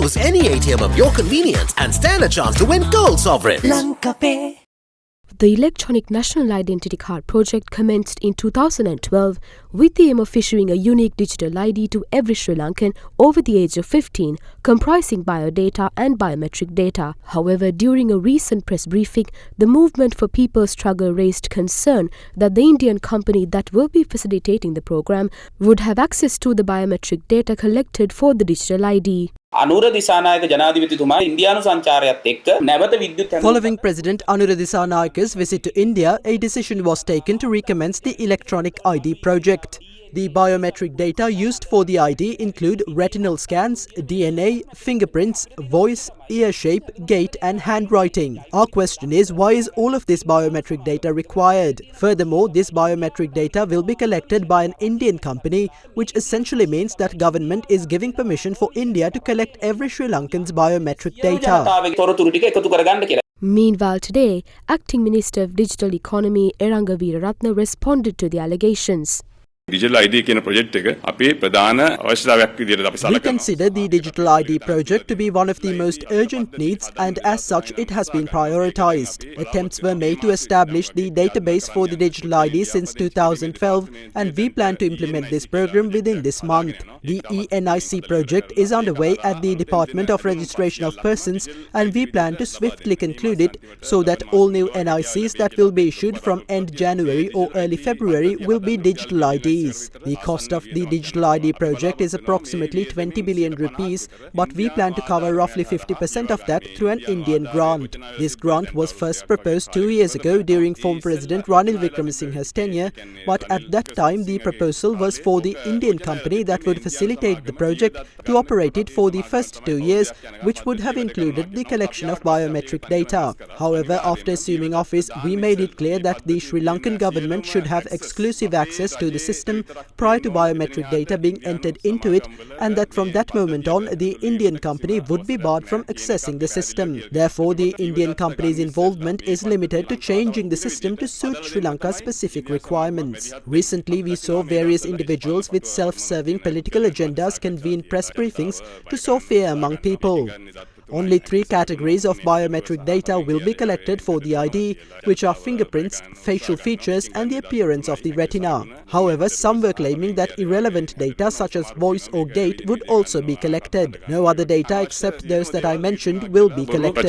Choose any ATM of your convenience and stand a chance to win gold sovereigns. Lanka Pay. The Electronic National Identity Card project commenced in 2012 with the aim of issuing a unique digital ID to every Sri Lankan over the age of 15, comprising biodata and biometric data. However, during a recent press briefing, the Movement for People's Struggle raised concern that the Indian company that will be facilitating the program would have access to the biometric data collected for the digital ID. Following President Anura Disanayaka's visit to India, a decision was taken to recommence the electronic ID project. The biometric data used for the ID include retinal scans, DNA, fingerprints, voice, ear shape, gait and handwriting. Our question is, why is all of this biometric data required? Furthermore, this biometric data will be collected by an Indian company, which essentially means that government is giving permission for India to collect every Sri Lankan's biometric data. Meanwhile, today, Acting Minister of Digital Economy Eranga Weeraratne responded to the allegations. Digital ID කියන project එක අපේ ප්‍රධාන අවශ්‍යතාවයක් විදියට අපි We සලකනවා. consider the digital ID project to be one of the most urgent needs, and as such it has been prioritized. Attempts were made to establish the database for the digital ID since 2012, and we plan to implement this program within this month. The ENIC project is underway at the Department of Registration of Persons, and we plan to swiftly conclude it so that all new NICs that will be issued from end January or early February will be digital IDs. The cost of the digital ID project is approximately 20 billion rupees, but we plan to cover roughly 50% of that through an Indian grant. This grant was first proposed 2 years ago during former President Ranil Wickremesinghe's tenure, but at that time the proposal was for the Indian company that would facilitate the project to operate it for the first 2 years, which would have included the collection of biometric data. However, after assuming office, we made it clear that the Sri Lankan government should have exclusive access to the system prior to biometric data being entered into it, and that from that moment on, the Indian company would be barred from accessing the system. Therefore, the Indian company's involvement is limited to changing the system to suit Sri Lanka's specific requirements. Recently, we saw various individuals with self-serving political agendas convene press briefings to sow fear among people. Only 3 categories of biometric data will be collected for the ID, which are fingerprints, facial features and the appearance of the retina. However, some were claiming that irrelevant data such as voice or gait would also be collected. No other data except those that I mentioned will be collected.